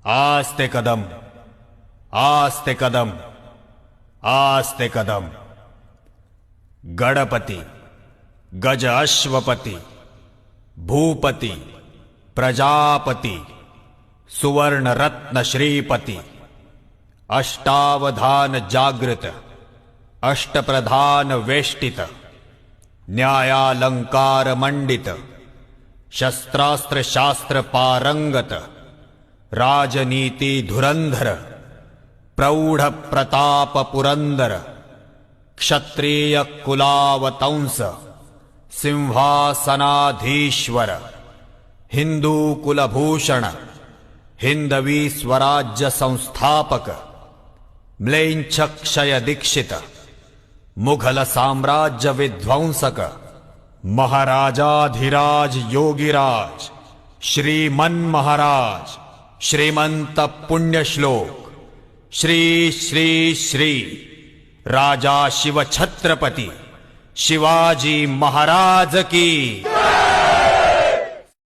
आस्ते कदम, आस्ते कदम, आस्ते कदम। गणपती, गज अश्वपती, भूपती, प्रजापती, सुवर्ण रत्न श्रीपती, अष्टावधान जागृत, अष्टप्रधान वेष्टित, न्यायालंकार मंडित, शस्त्रास्त्र शास्त्र पारंगत, राजनीती धुरंधर, प्रौढ प्रताप पुरंदर, क्षत्रिय कुलावतंस, सिंहासनाधीश्वर, हिंदू कुलभूषण, हिंदवी स्वराज्य संस्थापक, म्लेच्छ क्षय दीक्षित, मुघल साम्राज्य विध्वंसक, महाराजाधिराज योगीराज, श्रीमन महाराज, श्रीमंत पुण्यश्लोक, श्री श्री श्री राजा शिव छत्रपती शिवाजी महाराज की।